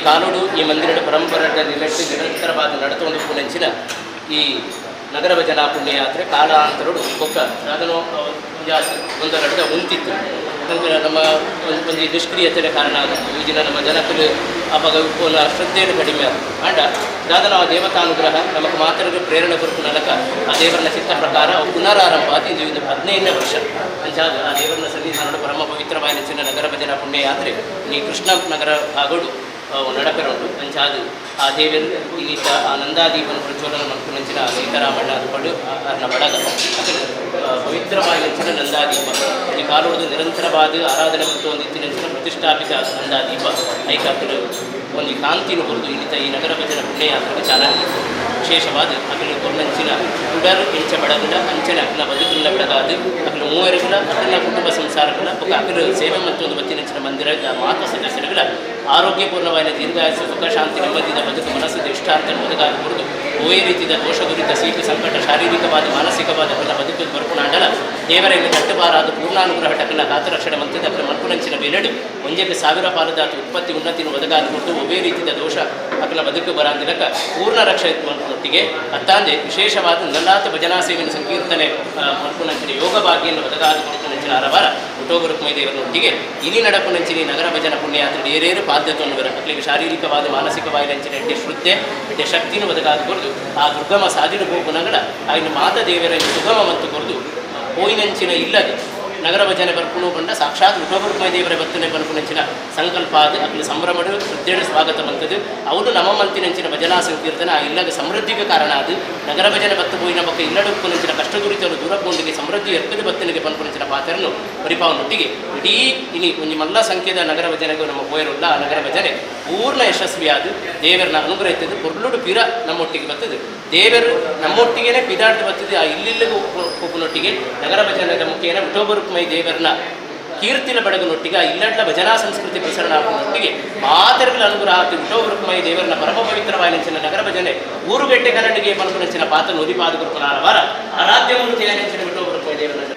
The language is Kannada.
ಕಾಲೋಡು ಈ ಮಂದಿರದ ಪರಂಪರೆಯ ನಿರಂತರವಾದ ನಡತೊಂದು ಪುನಂಚಿನ ಈ ನಗರ ಭಜನಾ ಪುಣ್ಯಯಾತ್ರೆ ಕಾಲಾಂತರಡು ಒಕ್ಕ ಅದನ್ನು ಒಂದು ನಡೆದ ಉಂತಿತ್ತು. ನಮಗೆ ನಮ್ಮ ಒಂದು ನಿಷ್ಕ್ರಿಯತೆಯ ಕಾರಣ ಆಗುತ್ತೆ. ಈ ದಿನ ನಮ್ಮ ಜನಕ್ಕಲು ಅವಾಗ ಉಪ್ಪುನ ಶ್ರದ್ಧೆಯನ್ನು ಕಡಿಮೆ ಆಗುತ್ತೆ. ಅಂಡ ದಾದನ ಆ ದೇವತಾನುಗ್ರಹ ನಮಗೆ ಮಾತ್ರ ಪ್ರೇರಣೆ ಕೊರಕು ನಲಕ ಆ ದೇವರನ ಚಿತ್ತ ಪ್ರಕಾರ ಪುನರಾರಂಭ ಆದ ಇದು 15ನೇ ವರ್ಷ ಅಂಚಾದ ಆ ದೇವರನ ಸನ್ನಿಧಾನದ ಪರಮ ಪವಿತ್ರವಾದ ನೆಚ್ಚಿನ ನಗರ ಭಜನಾ ಪುಣ್ಯಯಾತ್ರೆ ಈ ಕೃಷ್ಣ ನಗರ ಭಾಗಡು ನಡಪೆರುಂಟು ಅಂಚಾದು ಆ ದೇವರು ಇನ್ನಿತ ಆ ನಂದಾದೀಪನ ಪ್ರಚೋದನ ಮತ್ತು ನೆಂಚಿನ ಸೀತಾರಾಮಣ್ಣ ಅದುಕೊಂಡು ಅರ್ನ ಬಡಗ ಪವಿತ್ರವಾಗಿ ನೆಂಚಿನ ನಂದಾದೀಪ ಈ ಕಾಲೋದು ನಿರಂತರವಾದ ಆರಾಧನೆ ಮತ್ತು ಒಂದು ಇತ್ತಿನ ಪ್ರತಿಷ್ಠಾಪಿತ ನಂದಾದೀಪ ಐಕಾಕಲು ಒಂದು ಕಾಂತಿನ ಹೊರದು ಇನ್ನಿತ ಈ ನಗರ ಭಜನ ಪುಣ್ಯಯಾತ್ರೆಗೆ ಚೆನ್ನಾಗಿ ವಿಶೇಷವಾದ ಅಕಲು ಕೊರ್ನಂಚಿನ ಉಡರು ಎಂಚ ಬಡಗಲ ಅಂಚನೆ ಅಕಲ ಬದುಕುಲ್ಲ ಬೆಳಗಾದು ಅಕಲು ಮೂವರುಗಳ ಅಕಲ ಕುಟುಂಬ ಸಂಸಾರಗಳ ఒక ಅಕಲು ಸೇವೆ ಮತ್ತು ಒಂದು ಬತ್ತಿನಂಚಿನ ಮಂದಿರ ಮಾತ ಸದಸ್ಯರುಗಳ ಆರೋಗ್ಯಪೂರ್ಣವಾದ ದೀರ್ಘಾಯಸ್ಸು ಸುಖ ಶಾಂತಿ ನೆಮ್ಮದಿದ ಬದುಕು ಮನಸ್ಸು ಇಷ್ಟಾರ್ಥ ಒದಗಾದ ಕುರಿತು ಓಯೇ ರೀತಿಯ ದೋಷ ದುರಿತ ಸೀಟು ಸಂಕಟ ಶಾರೀರಿಕವಾದ ಮಾನಸಿಕವಾದ ಬದುಕು ಬರ್ಪುನಾಂಡಲ ದೇವರಲ್ಲಿ ಕಟ್ಟಬಾರಾದ ಪೂರ್ಣಾನುಗ್ರಹ ಟಕಲ ಗಾತರಕ್ಷಣೆ ಮಂತ್ರಿದ ಅಕಲ ಮನ್ಪುನಂಚಿನ ಬೇಲೆಡು ಒಂಜಕ್ಕೆ 1000 ಪಾಲದ ಉತ್ಪತ್ತಿ ಉನ್ನತಿನ ಒದಗಾದ ಕುರಿತು ಒವೇ ರೀತಿಯ ದೋಷ ಅಕಲ ಬದುಕು ಬರಾಂದಿನಕ ಪೂರ್ಣ ರಕ್ಷಣೆ ಮಟ್ಟಿಗೆ ಅತ್ತಾಂದೆ ವಿಶೇಷವಾದ ನಲ್ಲಾತ ಭಜನಾ ಸೇವೆನ ಸಂಕೀರ್ತನೆ ಮನ್ಪುನಂಚಿನ ಯೋಗ ಭಾಗ್ಯನ್ನು ಒದಗಾದ ಕುರಿತು ನಂಚಿನ ಅರವಾರ ಹುಟ್ಟೋಗುರುಕ್ಮೈ ದೇವರನೊಟ್ಟಿಗೆ ಇನಿ ನಡಪುನಂಚಿನ ನಗರ ಭಜನ ಪುಣ್ಯಯಾತ್ರೆ ಏರೇರು ಬಾಧ್ಯತೆಯನ್ನು ಬರ ಅಕ್ಲಿಗೆ ಶಾರೀರಿಕವಾದ ಮಾನಸಿಕವಾದ ನಂಚಿನ ಎಡ್ಡೆ ಶ್ರದ್ಧೆ ಎಡ್ಡೆ ಶಕ್ತಿನ ಒದಗಾದ ಕೊರದು ಆ ದುರ್ಗಮ ಸಾಧಿನ ಗೋಪುನಗಳ ಆಗಿನ ಮಾತ ದೇವರ ಸುಗಮ ಮತ್ತು ಕೊರದು ಹೋಯಿನಂಚಿನ ಇಲ್ಲದೆ ನಗರ ಭಜನೆ ಬರ್ಪುಣು ಬಂಡ ಸಾಕ್ಷಾತ್ ಹುಟ್ಟೋಗುರುಕ್ಮೈ ದೇವರ ಬತ್ತನೆ ಬರ್ಪುನಂಚಿನ ಸಂಕಲ್ಪ ಅದು ಅಕ್ಲಿ ಸಂಭ್ರಮಡು ಶ್ರದ್ಧೆಡು ಸ್ವಾಗತ ಬಂತದ್ದು ಅವನು ನಮ್ಮ ಮಂತಿನಂಚಿನ ಭಜನಾ ಸಂಕೀರ್ತನ ಆ ಇಲ್ಲದ ಸಮೃದ್ಧಿಗೆ ಕಾರಣ ಅದು ನಗರ ಭಜನೆ ಬತ್ತು ಹೋಯಿನ ಪಕ್ಕ ಇಲ್ಲಡುಪ್ಪುನಂಚಿನ ಕಷ್ಟ ದುರಿತವರು ದೂರಗೊಂಡಿಗೆ ಸಮೃದ್ಧಿ ಎರ್ಕದ ಬತ್ತನಿಗೆ ಪನ್ಪುನಂಚಿನ ಪಾತ್ರನ್ನು ಪರಿಪಾವನೊಟ್ಟಿಗೆ ಇಡೀ ಇನಿ ಒಂದು ಮಲ್ಲ ಸಂಖ್ಯೆದ ನಗರ ಭಜನೆಗೂ ನಮ್ಮ ಹೋಯರುಲ್ಲ ಆ ನಗರ ಭಜನೆ ಪೂರ್ಣ ಯಶಸ್ವಿಯಾದ ದೇವರನ್ನ ಅನುಗ್ರಹ ಇರ್ತದೆ ಪೊರ್ಲುಡು ಪಿರ ನಮ್ಮೊಟ್ಟಿಗೆ ಬರ್ತದೆ ದೇವರು ನಮ್ಮೊಟ್ಟಿಗೆ ಪಿದಾಡ್ದು ಬರ್ತದೆ ಆ ಇಲ್ಲಿಗೂ ಒಬ್ಬನೊಟ್ಟಿಗೆ ನಗರ ಭಜನೆಯ ಮುಖೇನ ಹುಟ್ಟೋಗುರುಕ್ಮೈ ದೇವರನ್ನ ಕೀರ್ತಿನ ಬಡಗನೊಟ್ಟಿಗೆ ಆ ಇಲ್ಲಡ್ಲ ಭಜನಾ ಸಂಸ್ಕೃತಿ ಪ್ರಸರಣ ಆಗುವುದೊಟ್ಟಿಗೆ ಮಾತರಗಳ ಅನುಗ್ರಹ ಆಗ್ತಿ ಹುಟ್ಟೋಗುರುಕ್ಮೈ ದೇವರನ್ನ ಪರಮ ಪವಿತ್ರವಾದ ನೆಂಚಿನ ನಗರ ಭಜನೆ ಊರುಗೆಟ್ಟೆ ಕನ್ನಡಿಗೆ ಪನ್ಪುನಂಚಿನ ಪಾತ್ರ ನುರಿಪಾದ ಗುರುಪುನಾರ ವಾರ ಆರಾಧ್ಯ ಮೂರ್ತಿಯ ನೆಂಚಿನ ಹುಟ್ಟೋಗುರುಕ್ಮೈ ದೇವರನ್ನ